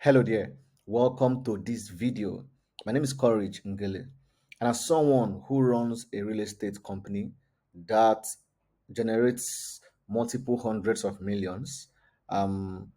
Hello there, welcome to this video. My name is Courage Ngele, and as someone who runs a real estate company that generates multiple hundreds of millions, um,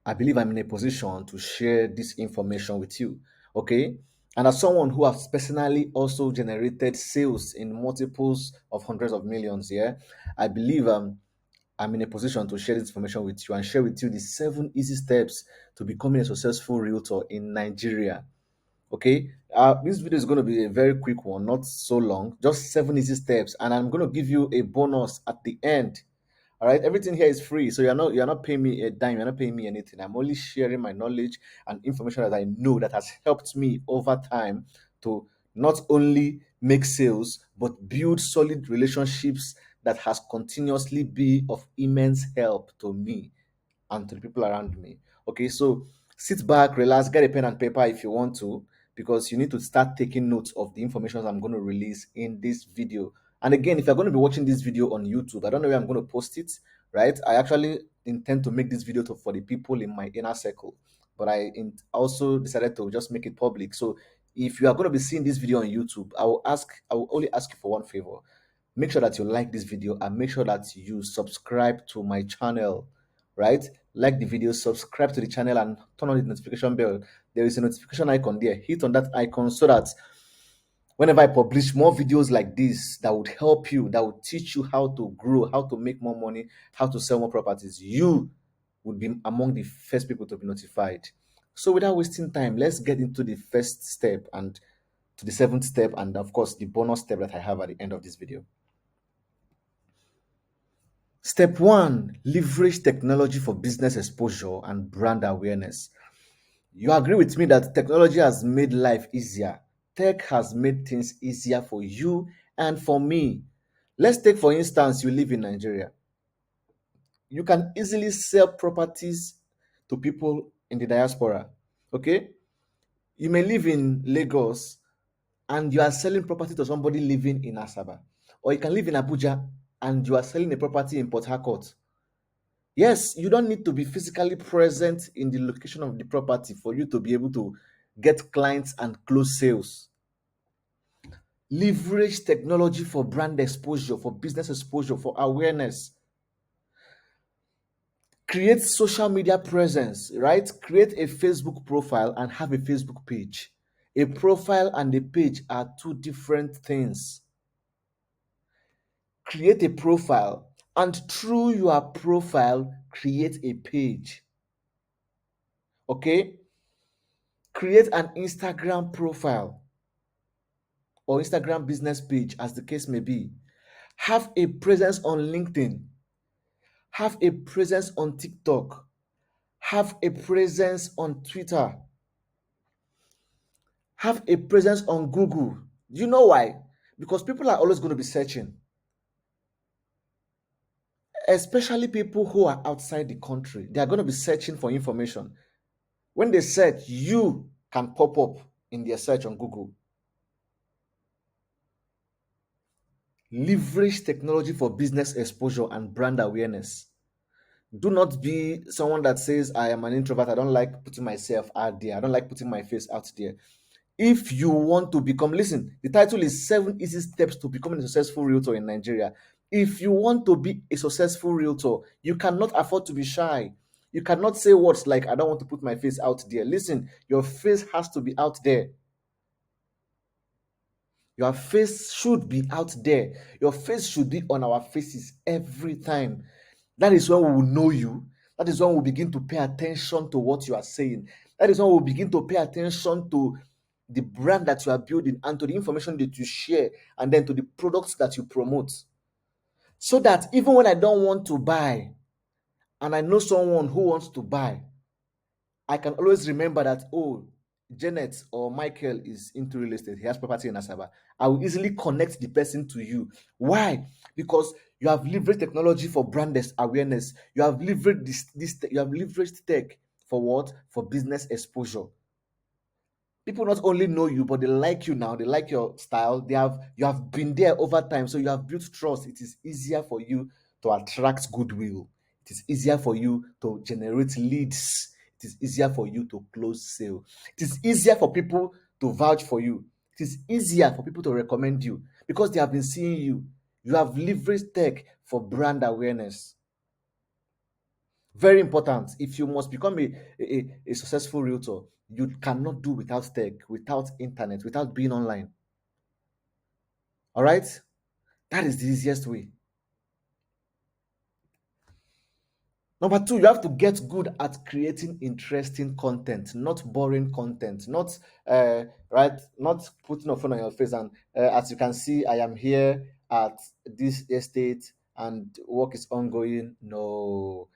I believe I'm in a position to share this information with you. Okay, and as someone who has personally also generated sales in multiples of hundreds of millions, yeah, I believe I'm in a position to share this information with you and share with you the 7 easy steps to becoming a successful realtor in Nigeria. Okay, this video is going to be a very quick one, not so long, just 7 easy steps, and I'm going to give you a bonus at the end. All right, everything here is free, so you're not paying me a dime, you're not paying me anything. I'm only sharing my knowledge and information that I know that has helped me over time to not only make sales but build solid relationships that has continuously be of immense help to me and to the people around me. Okay, so sit back, relax, get a pen and paper if you want to, because you need to start taking notes of the information I'm going to release in this video. And again, if you're going to be watching this video on YouTube, I don't know where I'm going to post it, right? I actually intend to make this video for the people in my inner circle, but also decided to just make it public. So if you are going to be seeing this video on YouTube, I will only ask you for one favor. Make sure that you like this video and make sure that you subscribe to my channel, right? Like the video, subscribe to the channel, and turn on the notification bell. There is a notification icon there. Hit on that icon so that whenever I publish more videos like this that would help you, that would teach you how to grow, how to make more money, how to sell more properties, you would be among the first people to be notified. So without wasting time, let's get into the first step and to the seventh step, and of course the bonus step that I have at the end of this video. Step one, leverage technology for business exposure and brand awareness. You agree with me that technology has made life easier. Tech has made things easier for you and for me. Let's take, for instance, you live in Nigeria. You can easily sell properties to people in the diaspora. Okay? You may live in Lagos and you are selling property to somebody living in Asaba. Or you can live in Abuja and you are selling a property in Port Harcourt. Yes, you don't need to be physically present in the location of the property for you to be able to get clients and close sales. Leverage technology for brand exposure, for business exposure, for awareness. Create social media presence, right? Create a Facebook profile and have a Facebook page. A profile and a page are two different things. Create a profile, and through your profile, create a page. Okay? Create an Instagram profile or Instagram business page, as the case may be. Have a presence on LinkedIn. Have a presence on TikTok. Have a presence on Twitter. Have a presence on Google. Do you know why? Because people are always going to be searching, especially people who are outside the country. They are going to be searching for information. When they search, you can pop up in their search on Google. Leverage technology for business exposure and brand awareness. Do not be someone that says, I am an introvert, I don't like putting myself out there, I don't like putting my face out there. If you want to become, listen, the title is 7 easy steps to becoming a successful realtor in Nigeria. If you want to be a successful realtor, you cannot afford to be shy. You cannot say words like, I don't want to put my face out there. Listen, your face has to be out there. Your face should be out there. Your face should be on our faces every time. That is when we will know you. That is when we begin to pay attention to what you are saying. That is when we begin to pay attention to the brand that you are building and to the information that you share and then to the products that you promote. So that even when I don't want to buy and I know someone who wants to buy, I can always remember that, oh, Janet or Michael is into real estate. He has property in Asaba. I will easily connect the person to you. Why? Because you have leveraged technology for brand awareness. You have leveraged you have leveraged tech for what? For business exposure. People not only know you, but they like you now. They like your style. You have been there over time, so you have built trust. It is easier for you to attract goodwill. It is easier for you to generate leads. it is easier for you to close sale. It is easier for people to vouch for you. It is easier for people to recommend you because they have been seeing you. You have leveraged tech for brand awareness. Very important. If you must become a successful realtor, you cannot do without tech, without internet, without being online. All right? That is the easiest way. Number two, you have to get good at creating interesting content, not boring content, not right, not putting a phone on your face. And as you can see, I am here at this estate and work is ongoing. No,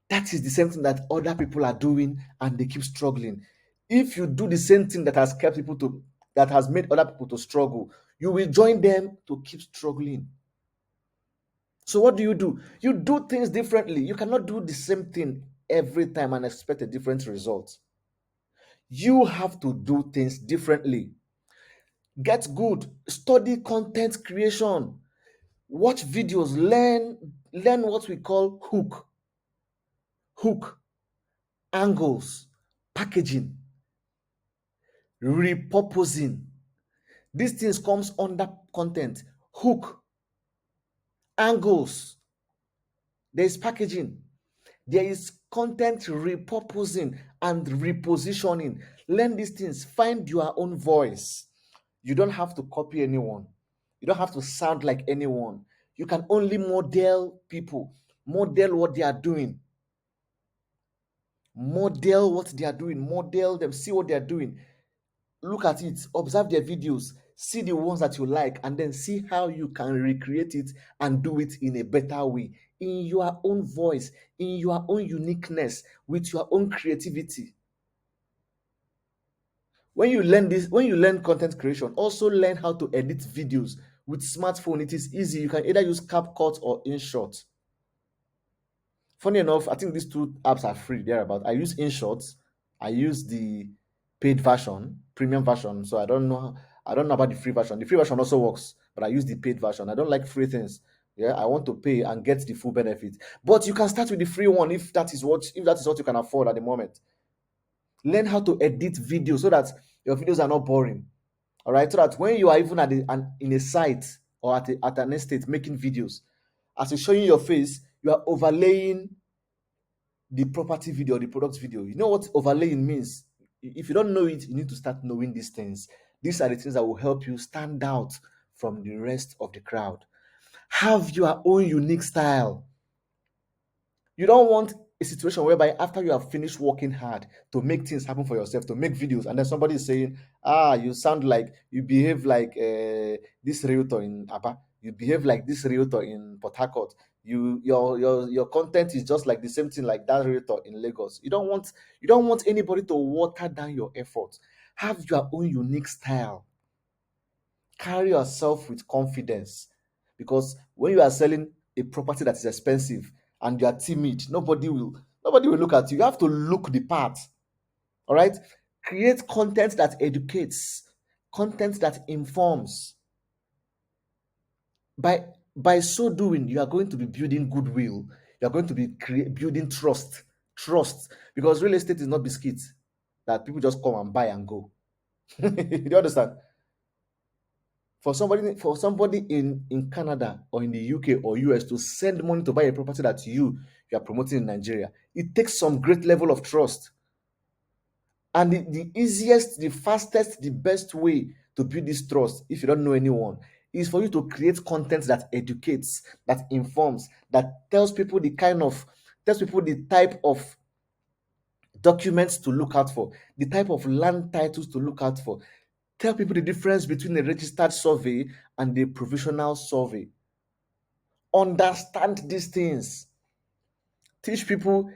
that is the same thing that other people are doing and they keep struggling. If you do the same thing that has kept people to that has made other people to struggle, you will join them to keep struggling. So what do? You do things differently. You cannot do the same thing every time and expect a different result. You have to do things differently. Get good, study content creation, watch videos, learn what we call hook, angles, packaging, repurposing. These things comes under content. Hook, angles, there is packaging. There is content repurposing and repositioning. Learn these things. Find your own voice. You don't have to copy anyone. You don't have to sound like anyone. You can only model people, model what they are doing, model what they are doing, model them, see what they are doing. Look at it, observe their videos, see the ones that you like, and then see how you can recreate it and do it in a better way, in your own voice, in your own uniqueness, with your own creativity. When you learn content creation, also learn how to edit videos with smartphone. It is easy. You can either use CapCut or InShot. Funny enough, I think these two apps are free thereabout. I use InShot. I use the paid version, premium version. So I don't know about the free version. The free version also works, but I use the paid version. I don't like free things. Yeah, I want to pay and get the full benefit. But you can start with the free one if that is what you can afford at the moment. Learn how to edit videos so that your videos are not boring. All right, so that when you are even in a site or at an estate making videos, as you're showing your face, you are overlaying the property video or the product video. You know what overlaying means? If you don't know it, you need to start knowing these things. These are the things that will help you stand out from the rest of the crowd. Have your own unique style. You don't want a situation whereby after you have finished working hard to make things happen for yourself, to make videos, and then somebody is saying, you sound like, you behave like this realtor in Aba, you behave like this realtor in Port Harcourt, your content is just like the same thing like that realtor in Lagos. You don't want anybody to water down your effort. Have your own unique style. Carry yourself with confidence, because when you are selling a property that is expensive and you are timid, nobody will look at you. You have to look the part. All right, create content that educates, content that informs. By so doing, you are going to be building goodwill. You are going to be building trust, because real estate is not biscuits that people just come and buy and go. Do you understand? For somebody in Canada or in the UK or US to send money to buy a property that you are promoting in Nigeria, it takes some great level of trust. And the easiest, the fastest, the best way to build this trust, if you don't know anyone, is for you to create content that educates, that informs, that tells people the type of documents to look out for, the type of land titles to look out for. Tell people the difference between a registered survey and a provisional survey. Understand these things. Teach people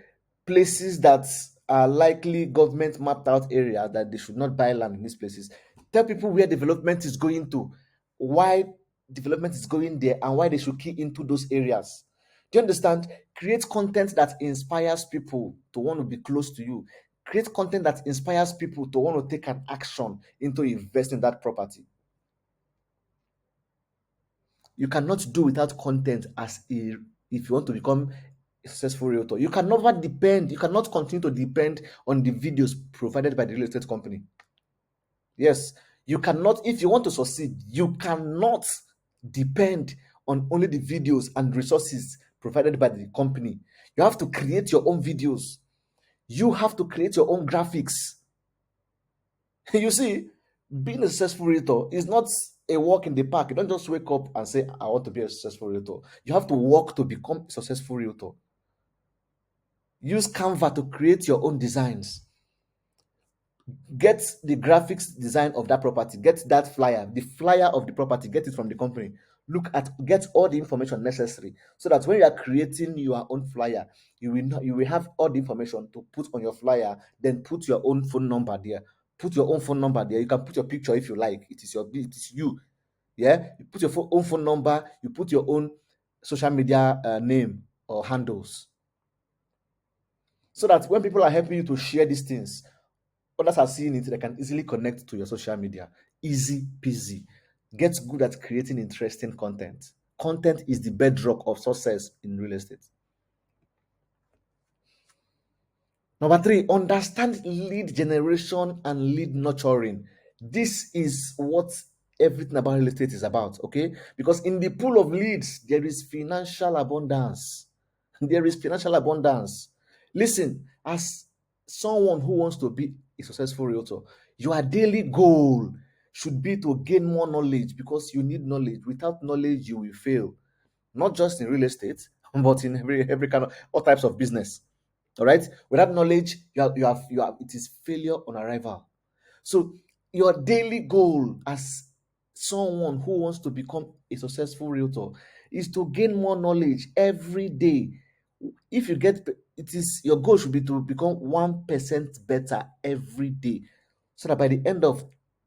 places that are likely government mapped out area that they should not buy land in these places. Tell people where development is going to, why development is going there, and why they should key into those areas. Do you understand? Create content that inspires people to want to be close to you. Create content that inspires people to want to take an action into investing in that property. You cannot do without content if you want to become a successful realtor. You can never depend, you cannot continue to depend on the videos provided by the real estate company. Yes, you cannot, if you want to succeed, you cannot depend on only the videos and resources provided by the company. You have to create your own videos. You have to create your own graphics. You see, being a successful realtor is not a walk in the park. You don't just wake up and say, I want to be a successful realtor. You have to work to become a successful realtor. Use Canva to create your own designs. Get the graphics design of that property, get that flyer, the flyer of the property, get it from the company. Look at, get all the information necessary, so that when you are creating your own flyer, you will know, you will have all the information to put on your flyer. Then put your own phone number there. Put your own phone number there. You can put your picture if you like. It is your, it is you. Yeah, you put your own phone number, you put your own social media name or handles, so that when people are helping you to share these things, others are seeing it, they can easily connect to your social media. Easy peasy. Get good at creating interesting content. Content is the bedrock of success in real estate. Number three, understand lead generation and lead nurturing. This is what everything about real estate is about, okay? Because in the pool of leads, there is financial abundance. There is financial abundance. Listen, as someone who wants to be a successful realtor, your daily goal should be to gain more knowledge, because you need knowledge. Without knowledge, you will fail. Not just in real estate, but in every kind of all types of business. All right. Without knowledge, you have it is failure on arrival. So your daily goal as someone who wants to become a successful realtor is to gain more knowledge every day. If you get, it is your goal should be to become 1% better every day, so that by the end of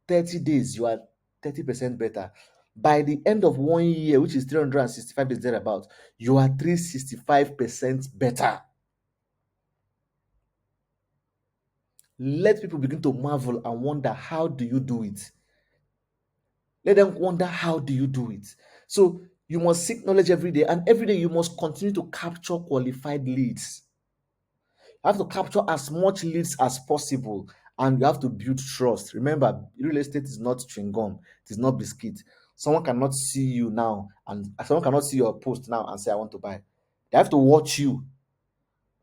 30 days you are 30% better. By the end of 1 year, which is 365 days thereabout, you are 365% better. Let people begin to marvel and wonder, how do you do it? Let them wonder, how do you do it? So you must seek knowledge every day, and every day you must continue to capture qualified leads. You have to capture as much leads as possible, and you have to build trust. Remember, real estate is not chewing gum, it is not biscuit. Someone cannot see you now, and someone cannot see your post now and say, I want to buy. They have to watch you.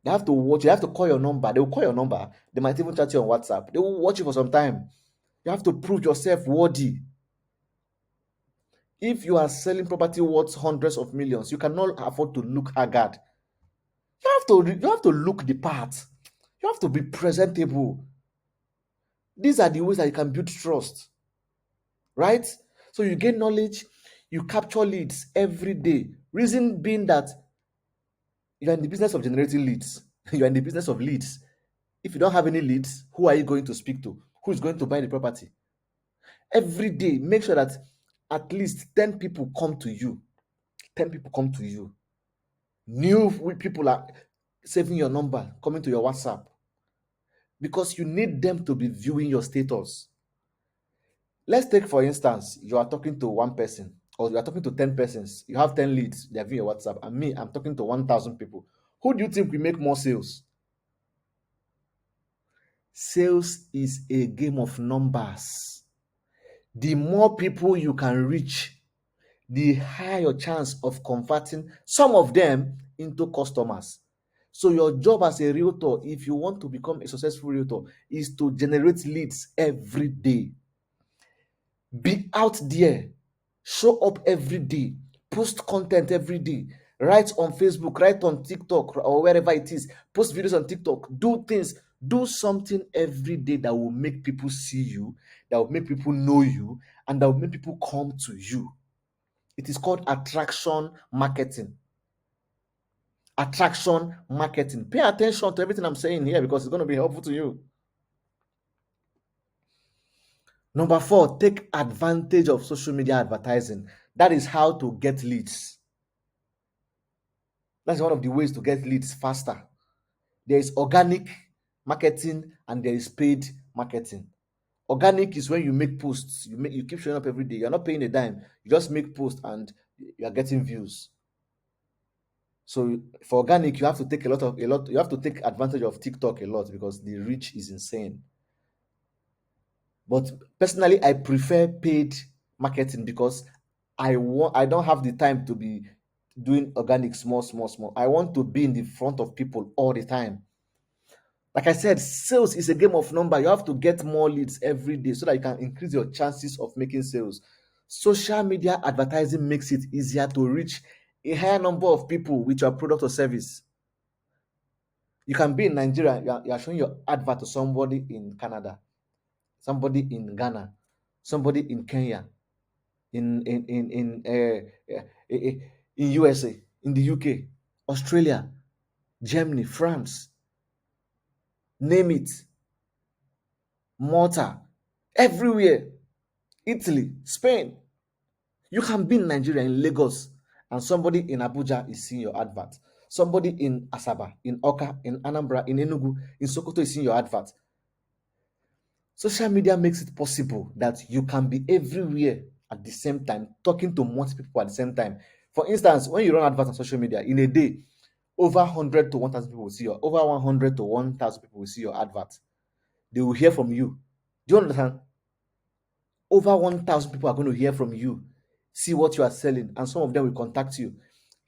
They have to watch. You have to call your number. They will call your number. They might even chat you on WhatsApp. They will watch you for some time. You have to prove yourself worthy. If you are selling property worth hundreds of millions, you cannot afford to look haggard. You have to look the part. You have to be presentable. These are the ways that you can build trust, right? So you gain knowledge, you capture leads every day. Reason being that you are in the business of generating leads. You are in the business of leads. If you don't have any leads, who are you going to speak to? Who is going to buy the property? Every day, make sure that at least 10 people come to you. 10 people come to you. New people are saving your number, coming to your WhatsApp, because you need them to be viewing your status. Let's take, for instance, you are talking to one person, or you are talking to 10 persons. You have 10 leads, they are viewing your WhatsApp, and me, I'm talking to 1,000 people. Who do you think will make more sales? Sales is a game of numbers. The more people you can reach, the higher your chance of converting some of them into customers. So your job as a realtor, if you want to become a successful realtor, is to generate leads every day. Be out there, show up every day, post content every day, write on Facebook, write on TikTok or wherever it is, post videos on TikTok, do things, do something every day that will make people see you, that will make people know you, and that will make people come to you. It is called attraction marketing. Attraction marketing. Pay attention to everything I'm saying here, because it's going to be helpful to you. Number four, take advantage of social media advertising. That is how to get leads. That's one of the ways to get leads faster. There is organic marketing and there is paid marketing. Organic is when you make posts, you keep showing up every day. You're not paying a dime. You just make posts and you are getting views. So for organic, you have to take you have to take advantage of TikTok a lot because the reach is insane. But personally, I prefer paid marketing because I don't have the time to be doing organic small, small, small. I want to be in the front of people all the time. Like I said, sales is a game of number. You have to get more leads every day so that you can increase your chances of making sales. Social media advertising makes it easier to reach a higher number of people with your product or service. You can be in Nigeria, you are showing your advert to somebody in Canada, somebody in Ghana, somebody in Kenya, in USA, in the UK, Australia, Germany, France, name it, Malta, everywhere, Italy, Spain. You can be in Nigeria, in Lagos, and somebody in Abuja is seeing your advert. Somebody in Asaba, in Oka, in Anambra, in Enugu, in Sokoto is seeing your advert. Social media makes it possible that you can be everywhere at the same time, talking to multiple people at the same time. For instance, when you run adverts on social media in a day, over 100 to 1,000 people will see your over 100 to 1,000 people will see your advert. They will hear from you. Do you understand? Over 1,000 people are going to hear from you, see what you are selling, and some of them will contact you.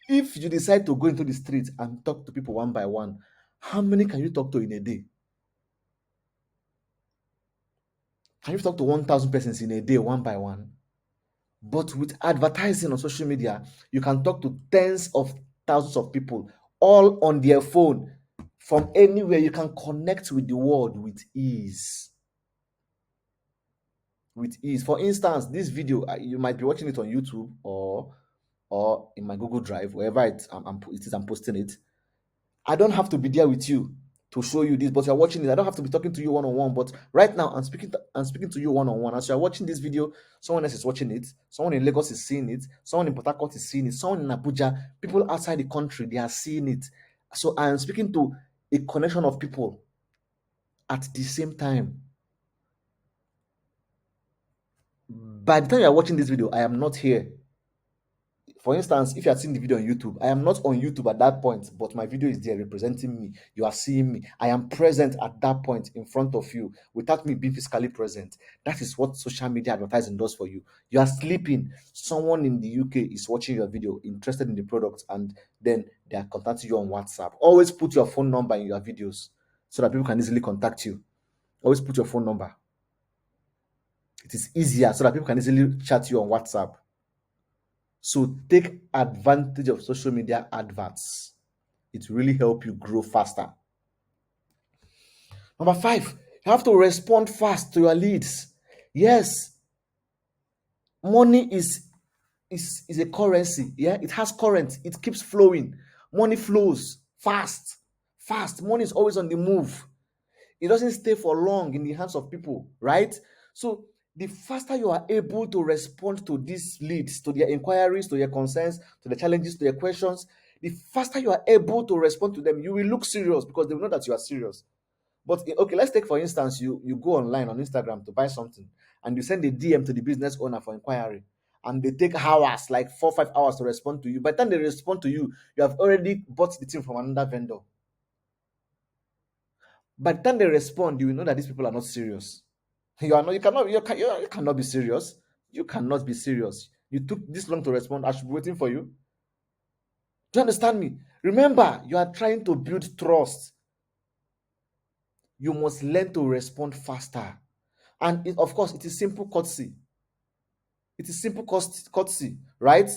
If you decide to go into the street and talk to people one by one, how many can you talk to in a day? Can you talk to 1,000 persons in a day one by one? But with advertising on social media, you can talk to tens of thousands of people all on their phone from anywhere. You can connect with the world with ease. With ease. For instance, this video, you might be watching it on YouTube or in my Google Drive, wherever it is, I'm posting it. I don't have to be there with you to show you this, but you're watching it. I don't have to be talking to you one on one. But right now, I'm speaking to you one on one. As you're watching this video, someone else is watching it. Someone in Lagos is seeing it. Someone in Port Harcourt is seeing it. Someone in Abuja, people outside the country, they are seeing it. So I am speaking to a connection of people at the same time. By the time you are watching this video, I am not here. For instance, if you are seeing the video on YouTube, I am not on YouTube at that point, but my video is there representing me. You are seeing me. I am present at that point in front of you without me being physically present. That is what social media advertising does for you. You are sleeping. Someone in the UK is watching your video, interested in the product, and then they are contacting you on WhatsApp. Always put your phone number in your videos so that people can easily contact you. Always put your phone number. It is easier so that people can easily chat you on WhatsApp. So take advantage of social media adverts. It really help you grow faster. Number 5, you have to respond fast to your leads. Yes, money is a currency. Yeah, it has current. It keeps flowing. Money flows fast. Fast. Money is always on the move. It doesn't stay for long in the hands of people, right? So the faster you are able to respond to these leads, to their inquiries, to their concerns, to the challenges, to their questions, the faster you are able to respond to them, you will look serious because they will know that you are serious. But okay, let's take for instance, you go online on Instagram to buy something and you send a DM to the business owner for inquiry, and they take hours, like 4 5 hours to respond to you. By the time they respond to you, you have already bought the thing from another vendor. By the time they respond, you will know that these people are not serious. You cannot be serious. You cannot be serious. You took this long to respond. I should be waiting for you. Do you understand me? Remember, you are trying to build trust. You must learn to respond faster. And of course, it is simple courtesy. It is simple courtesy, right?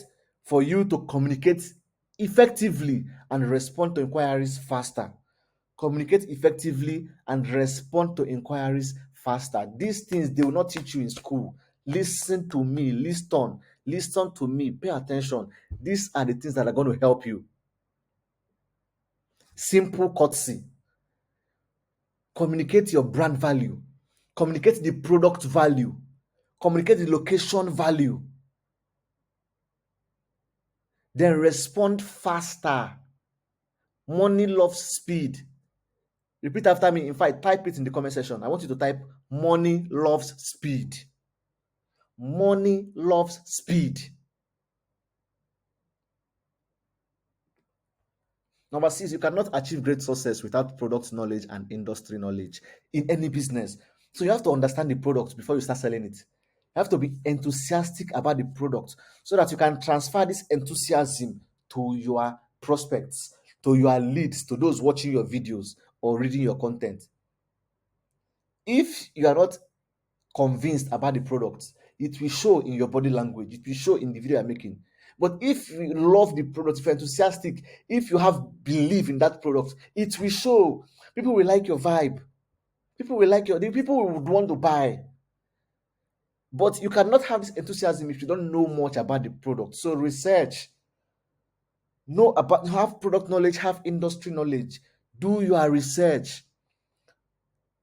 For you to communicate effectively and respond to inquiries faster. Communicate effectively and respond to inquiries faster. These things they will not teach you in school. Listen to me, listen to me, pay attention. These are the things that are going to help you. Simple courtesy. Communicate your brand value. Communicate the product value. Communicate the location value. Then respond faster. Money loves speed. Repeat after me. In fact, type it in the comment section. I want you to type money loves speed. Money loves speed. Number six, you cannot achieve great success without product knowledge and industry knowledge in any business. So you have to understand the product before you start selling it. You have to be enthusiastic about the product so that you can transfer this enthusiasm to your prospects, to your leads, to those watching your videos or reading your content. If you are not convinced about the product, it will show in your body language, it will show in the video you're making. But if you love the product, if you're enthusiastic, if you have belief in that product, it will show. People will like your vibe, people will like the people would want to buy. But you cannot have this enthusiasm if you don't know much about the product. So research, know about, have product knowledge, have industry knowledge, do your research.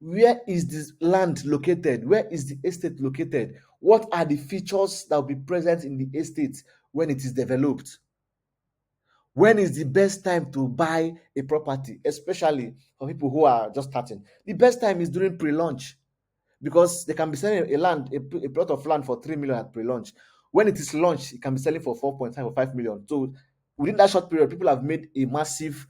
Where is this land located? Where is the estate located? What are the features that will be present in the estate when it is developed? When is the best time to buy a property, especially for people who are just starting? The best time is during pre-launch because they can be selling a plot of land for 3 million at pre-launch. When it is launched, it can be selling for 4.5 or 5 million. So within that short period, people have made a massive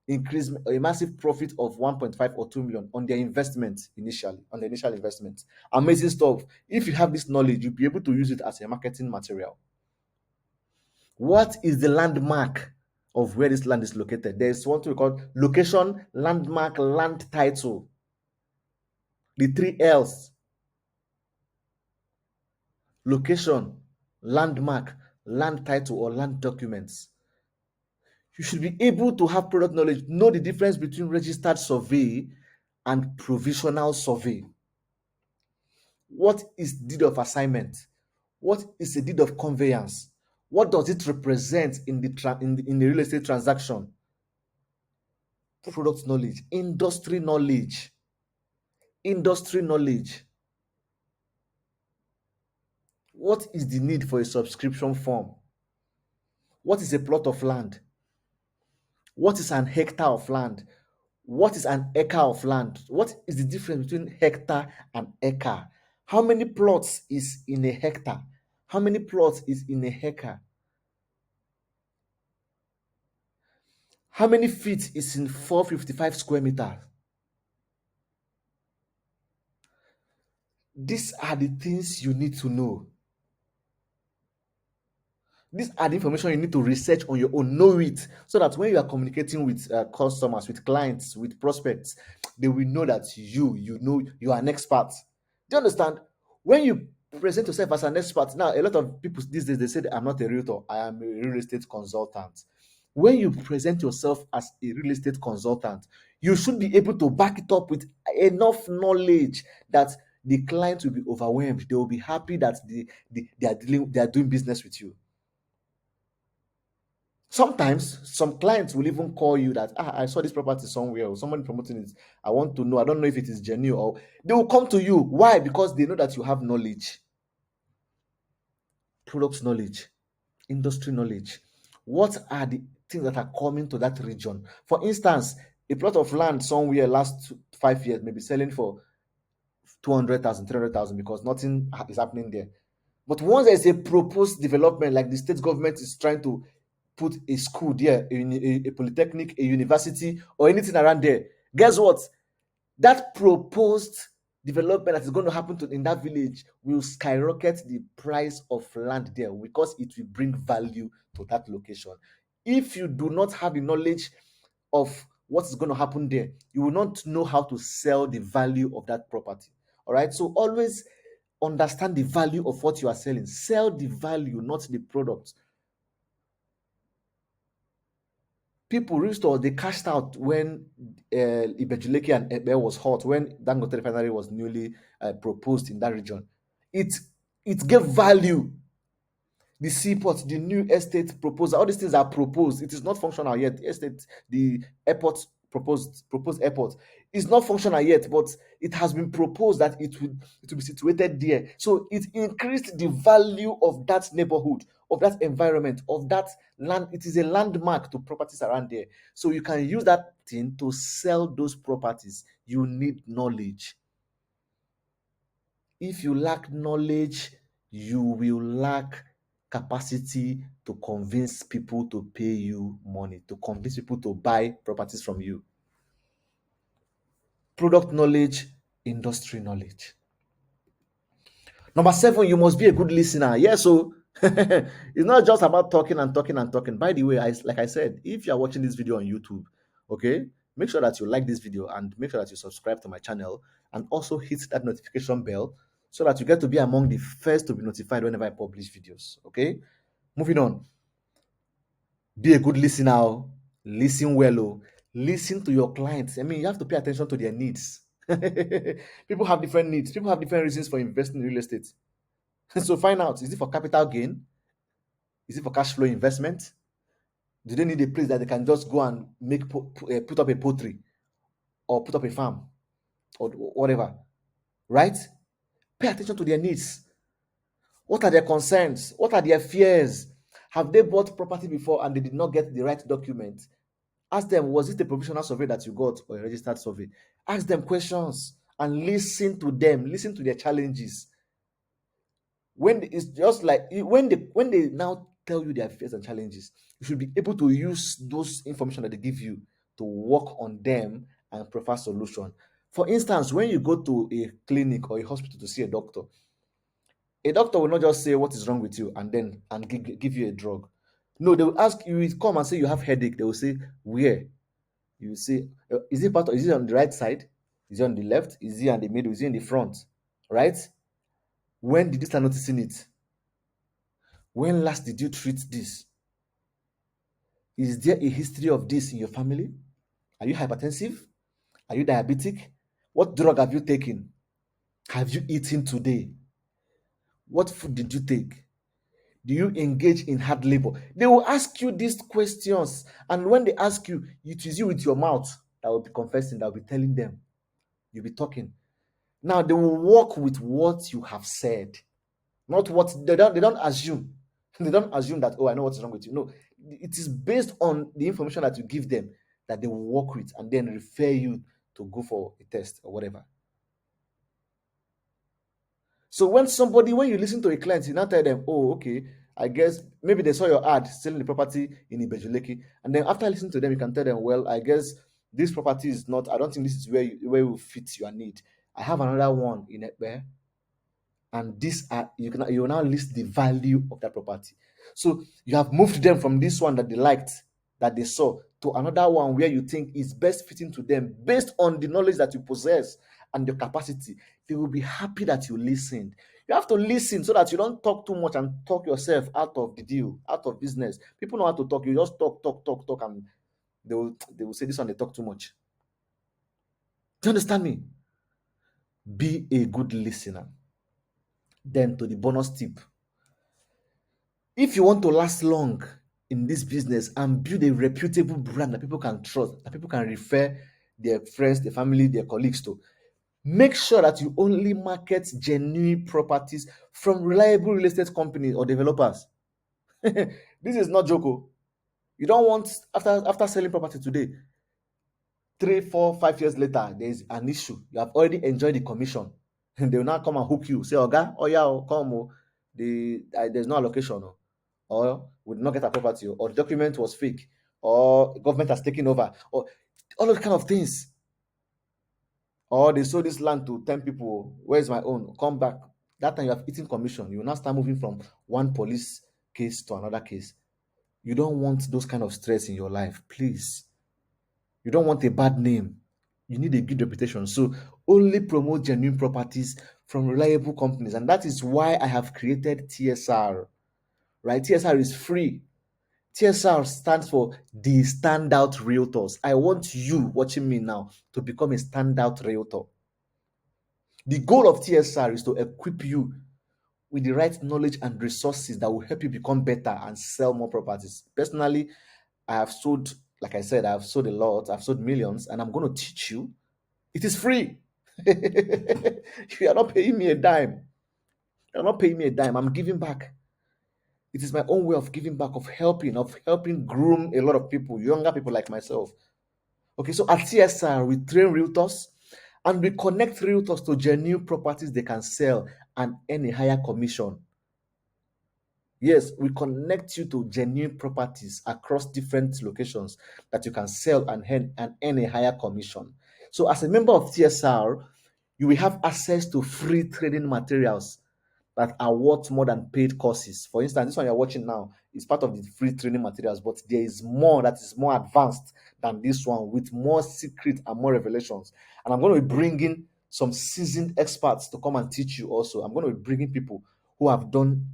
increase, a massive profit of 1.5 or 2 million on their investment initially, on the initial investment. Amazing stuff. If you have this knowledge, you'll be able to use it as a marketing material. What is the landmark of where this land is located? There's one thing we call location, landmark, land title. The three L's: location, landmark, land title, or land documents. You should be able to have product knowledge, know the difference between registered survey and provisional survey. What is deed of assignment? What is a deed of conveyance? What does it represent in the real estate transaction? Product knowledge, industry knowledge, industry knowledge. What is the need for a subscription form? What is a plot of land? What is an hectare of land? What is an acre of land? What is the difference between hectare and acre? How many plots is in a hectare? How many plots is in a acre? How many feet is in 455 square meters? These are the things you need to know. These are the information you need to research on your own. Know it so that when you are communicating with customers, with clients, with prospects, they will know that you know you are an expert. Do you understand? When you present yourself as an expert, now a lot of people these days they say that I'm not a realtor, I am a real estate consultant. When you present yourself as a real estate consultant, you should be able to back it up with enough knowledge that the client will be overwhelmed. They will be happy that they are doing business with you. Sometimes some clients will even call you that I saw this property somewhere or someone promoting it. I want to know. I don't know if it is genuine or they will come to you. Why? Because they know that you have knowledge, product knowledge, industry knowledge. What are the things that are coming to that region? For instance, a plot of land somewhere last 5 years may be selling for 200,000, 300,000 because nothing is happening there. But once there is a proposed development, like the state government is trying to put a school there, a polytechnic, a university, or anything around there, guess what? That proposed development that is going to happen in that village will skyrocket the price of land there because it will bring value to that location. If you do not have the knowledge of what is going to happen there, you will not know how to sell the value of that property. All right. So always understand the value of what you are selling. Sell the value, not the product. People reached out, they cashed out when Ibejuleke and Ebe was hot, when Dangote refinery was newly proposed in that region. It it gave value. The seaport, the new estate proposal, all these things are proposed. It is not functional yet. The estate, the airport proposed airport is not functional yet, but it has been proposed that it will be situated there. So it increased the value of that neighborhood, of that environment, of that land. It is a landmark to properties around there. So you can use that thing to sell those properties. You need knowledge. If you lack knowledge, you will lack capacity to convince people to pay you money, to convince people to buy properties from you. Product knowledge, industry knowledge. Number seven, you must be a good listener. Yes, so it's not just about talking and talking and talking. By the way, like I said, if you are watching this video on YouTube, okay, make sure that you like this video and make sure that you subscribe to my channel and also hit that notification bell so that you get to be among the first to be notified whenever I publish videos. Okay, moving on. Be a good listener. Oh. Listen well. Oh. Listen to your clients. I mean, you have to pay attention to their needs. People have different needs. People have different reasons for investing in real estate. So find out, is it for capital gain? Is it for cash flow investment? Do they need a place that they can just go and put up a poultry or put up a farm or whatever? Right? Pay attention to their needs. What are their concerns? What are their fears? Have they bought property before and they did not get the right document? Ask them, was it a provisional survey that you got or a registered survey? Ask them questions and listen to them, listen to their challenges. When it's just like when they now tell you their fears and challenges, you should be able to use those information that they give you to work on them and provide solution. For instance, when you go to a clinic or a hospital to see a doctor will not just say what is wrong with you and then give you a drug. No, they will ask you, will come and say you have headache. They will say where. You will say, is it on the right side? Is it on the left? Is it on the middle? Is it in the front? Right? When did you start noticing it? When last did you treat this? Is there a history of this in your family? Are you hypertensive? Are you diabetic? What drug have you taken? Have you eaten today? What food did you take? Do you engage in hard labor? They will ask you these questions. And when they ask you, it is you with your mouth that will be confessing, that will be telling them. You'll be talking. Now they will work with what you have said, not what they don't assume. They don't assume that, oh, I know what's wrong with you. No, it is based on the information that you give them that they will work with and then refer you to go for a test or whatever. So when you listen to a client, you now tell them, oh, okay, I guess maybe they saw your ad selling the property in Ibejuleki, and then after listening to them, you can tell them, well, I guess this property is not. I don't think this is where will fit your need. I have another one in Ekpe, and this are you will now list the value of that property. So you have moved them from this one that they liked, that they saw, to another one where you think is best fitting to them based on the knowledge that you possess and your capacity. They will be happy that you listened. You have to listen so that you don't talk too much and talk yourself out of the deal, out of business. People know how to talk. You just talk, and they will say this one they talk too much. Do you understand me? Be a good listener. Then to the bonus tip. If you want to last long in this business and build a reputable brand that people can trust, that people can refer their friends, their family, their colleagues to, make sure that you only market genuine properties from reliable real estate companies or developers. This is not joke. You don't want after selling property today, 3, 4, 5 years later, there is an issue. You have already enjoyed the commission, and they will now come and hook you. Say, Oga, oh yeah, come, there's no allocation, or we did not get a property, or the document was fake, or government has taken over, or all those kind of things. Or they sold this land to 10 people. Where's my own? Come back. That time you have eaten commission. You will now start moving from one police case to another case. You don't want those kind of stress in your life, please. You don't want a bad name. You need a good reputation. So only promote genuine properties from reliable companies. And that is why I have created TSR. Right? TSR is free. TSR stands for the standout realtors. I want you watching me now to become a standout realtor. The goal of TSR is to equip you with the right knowledge and resources that will help you become better and sell more properties. Personally, I have sold, like I said, I've sold a lot, I've sold millions, and I'm going to teach you. It is free. You are not paying me a dime. You're not paying me a dime. I'm giving back. It is my own way of giving back, of helping groom a lot of people, younger people like myself. Okay, so at CSR, we train realtors and we connect realtors to genuine properties they can sell and earn a higher commission. Yes, we connect you to genuine properties across different locations that you can sell and earn a higher commission. So, as a member of TSR, you will have access to free training materials that are worth more than paid courses. For instance, this one you're watching now is part of the free training materials, but there is more that is more advanced than this one with more secret and more revelations. And I'm going to be bringing some seasoned experts to come and teach you also. I'm going to be bringing people who have done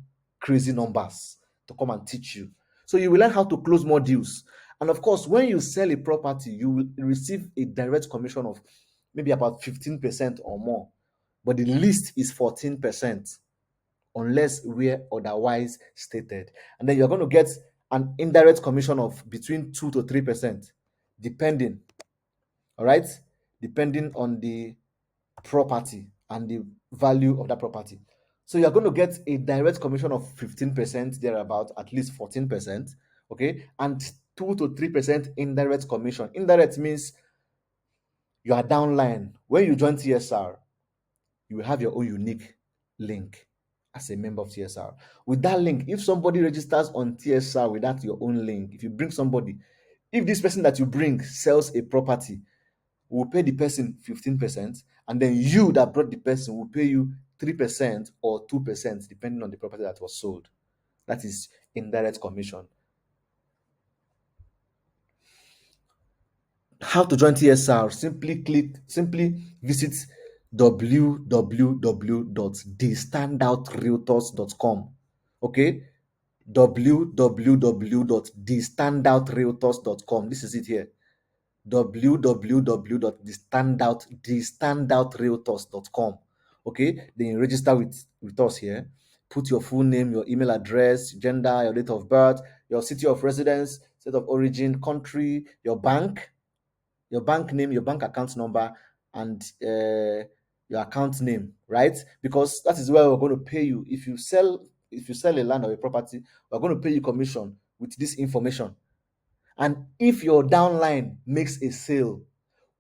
crazy numbers to come and teach you. So you will learn how to close more deals. And of course, when you sell a property, you will receive a direct commission of maybe about 15% or more. But the least is 14% unless where otherwise stated. And then you're going to get an indirect commission of between 2 to 3%, depending, all right, depending on the property and the value of that property. So you're going to get a direct commission of 15%, thereabout, at least 14%, okay, and 2 to 3% indirect commission. Indirect means you are downline. When you join TSR, you will have your own unique link as a member of TSR. With that link, if somebody registers on TSR without your own link, if you bring somebody, if this person that you bring sells a property, we'll pay the person 15%, and then you that brought the person will pay you 3% or 2%, depending on the property that was sold. That is indirect commission. How to join TSR? Simply visit www.thestandoutrealtors.com. Okay, www.thestandoutrealtors.com. This is it here. www.thestandoutrealtors.com. Okay, then you register with us here. Put your full name, your email address, gender, your date of birth, your city of residence, state of origin, country, your bank name, your bank account number, and your account name, right? Because that is where we're going to pay you. If you sell a land or a property, we're going to pay you commission with this information. And if your downline makes a sale,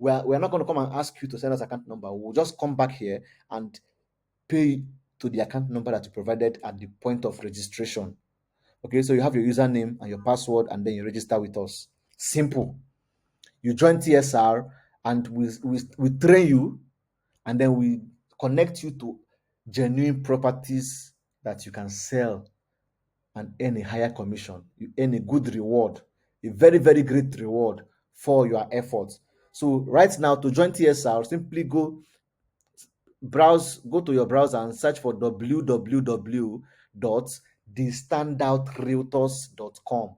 we're not going to come and ask you to send us account number. We'll just come back here and pay to the account number that you provided at the point of registration. Okay, so you have your username and your password, and then you register with us. Simple. You join TSR, and we train you, and then we connect you to genuine properties that you can sell and earn a higher commission. You earn a good reward, a very, very great reward for your efforts. So right now, to join TSR, simply go to your browser and search for www.thestandoutrealtors.com.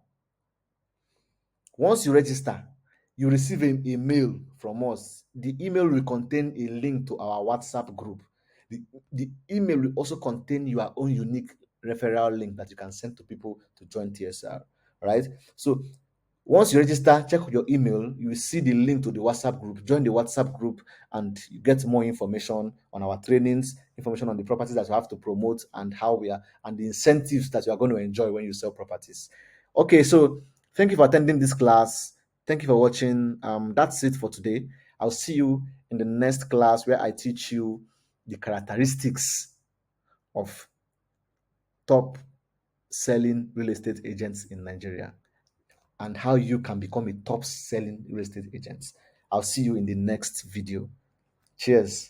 Once you register, you receive a mail from us. The email will contain a link to our WhatsApp group. The email will also contain your own unique referral link that you can send to people to join TSR. Right? So once you register, check your email, you will see the link to the WhatsApp group. Join the WhatsApp group and you get more information on our trainings, information on the properties that you have to promote, and how we are, and the incentives that you are going to enjoy when you sell properties. Okay, so thank you for attending this class. Thank you for watching. That's it for today. I'll see you in the next class where I teach you the characteristics of top selling real estate agents in Nigeria and how you can become a top selling real estate agent. I'll see you in the next video. Cheers.